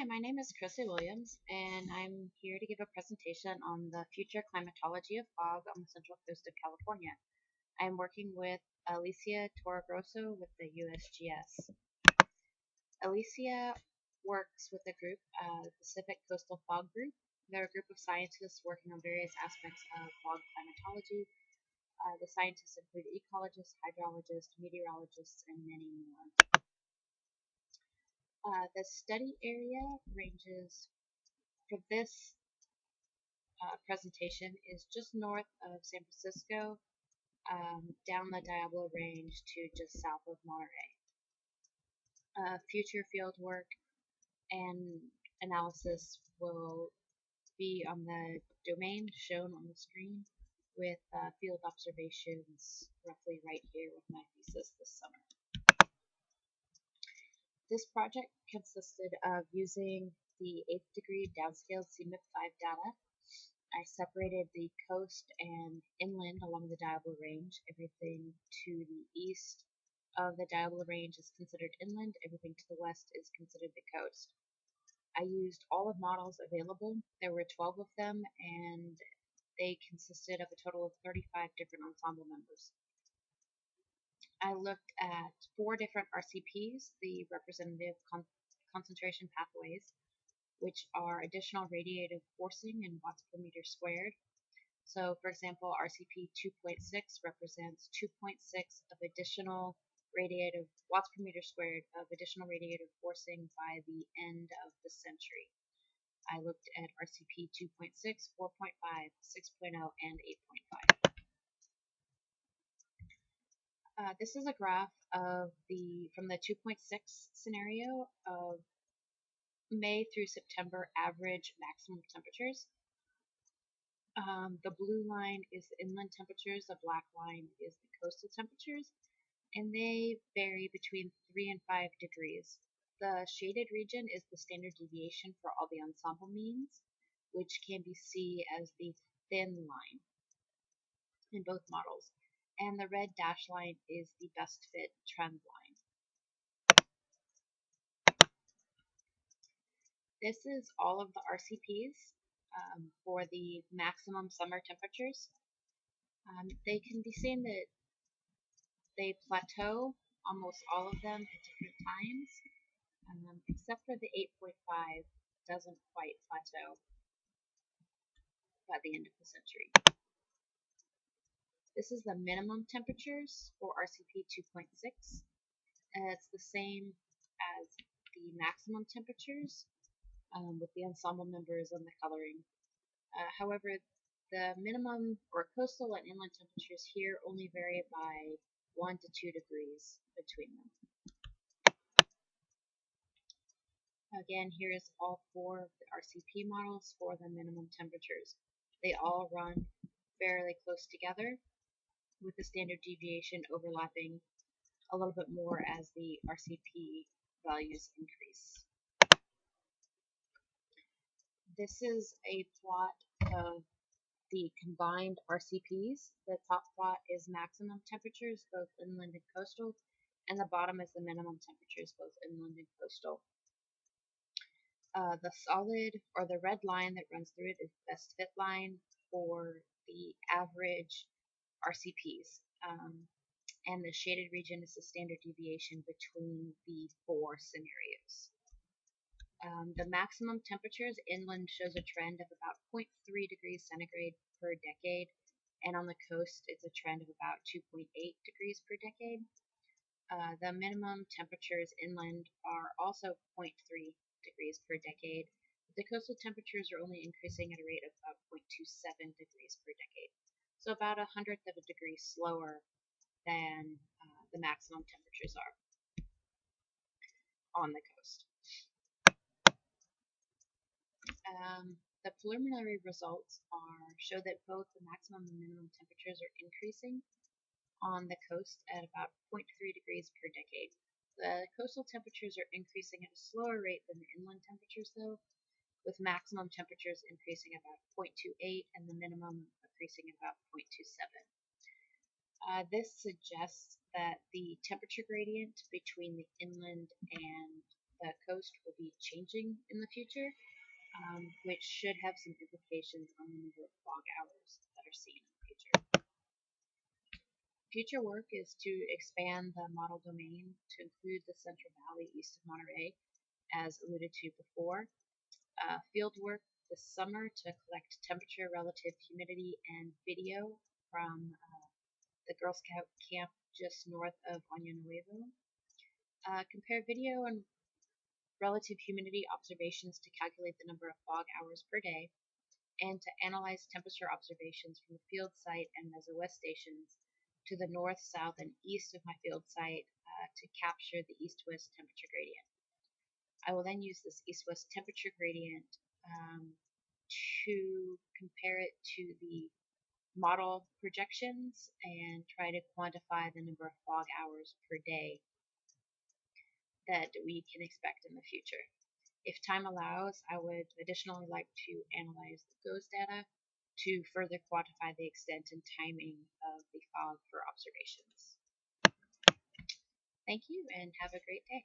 Hi, my name is Chrissy Williams, and I'm here to give a presentation on the future climatology of fog on the central coast of California. I'm working with Alicia Torregrosso with the USGS. Alicia works with the group, Pacific Coastal Fog Group. They're a group of scientists working on various aspects of fog climatology. The scientists include ecologists, hydrologists, meteorologists, and many more. The study area ranges for this presentation is just north of San Francisco, down the Diablo Range to just south of Monterey. Future field work and analysis will be on the domain shown on the screen with field observations roughly right here with my thesis this summer. This project consisted of using the 8th degree downscaled CMIP5 data. I separated the coast and inland along the Diablo Range. Everything to the east of the Diablo Range is considered inland. Everything to the west is considered the coast. I used all of models available. There were 12 of them, and they consisted of a total of 35 different ensemble members. I looked at 4 different RCPs, the representative concentration pathways, which are additional radiative forcing in watts per meter squared. So, for example, RCP 2.6 represents 2.6 of additional radiative watts per meter squared of additional radiative forcing by the end of the century. I looked at RCP 2.6, 4.5, 6.0, and 8.5. This is a graph of from the 2.6 scenario of May through September average maximum temperatures. The blue line is the inland temperatures, the black line is the coastal temperatures, and they vary between 3 and 5 degrees. The shaded region is the standard deviation for all the ensemble means, which can be seen as the thin line in both models, and the red dash line is the best fit trend line. This is all of the RCPs for the maximum summer temperatures. They can be seen that they plateau, almost all of them at different times, except for the 8.5 doesn't quite plateau by the end of the century. This is the minimum temperatures for RCP 2.6. It's the same as the maximum temperatures with the ensemble members and the coloring. However, the minimum or coastal and inland temperatures here only vary by 1 to 2 degrees between them. Again, here is all 4 of the RCP models for the minimum temperatures. They all run fairly close together with the standard deviation overlapping a little bit more as the RCP values increase. This is a plot of the combined RCPs. The top plot is maximum temperatures, both inland and coastal, and the bottom is the minimum temperatures, both inland and coastal. The solid or the red line that runs through it is the best fit line for the average RCPs. And the shaded region is the standard deviation between the 4 scenarios. The maximum temperatures inland shows a trend of about 0.3 degrees centigrade per decade, and on the coast it's a trend of about 2.8 degrees per decade. The minimum temperatures inland are also 0.3 degrees per decade. The coastal temperatures are only increasing at a rate of about 0.27 degrees per decade, so about 1/100 of a degree slower than the maximum temperatures are on the coast. The preliminary results show that both the maximum and minimum temperatures are increasing on the coast at about 0.3 degrees per decade. The coastal temperatures are increasing at a slower rate than the inland temperatures, though, with maximum temperatures increasing about 0.28 and the minimum increasing about 0.27. This suggests that the temperature gradient between the inland and the coast will be changing in the future, which should have some implications on the number of fog hours that are seen in the future. Future work is to expand the model domain to include the Central Valley east of Monterey, as alluded to before. Field work this summer to collect temperature, relative humidity, and video from the Girl Scout camp just north of Año Nuevo. Compare video and relative humidity observations to calculate the number of fog hours per day, and to analyze temperature observations from the field site and MesoWest stations to the north, south, and east of my field site to capture the east-west temperature gradient. I will then use this east-west temperature gradient to compare it to the model projections and try to quantify the number of fog hours per day that we can expect in the future. If time allows, I would additionally like to analyze the GOES data to further quantify the extent and timing of the fog for observations. Thank you and have a great day.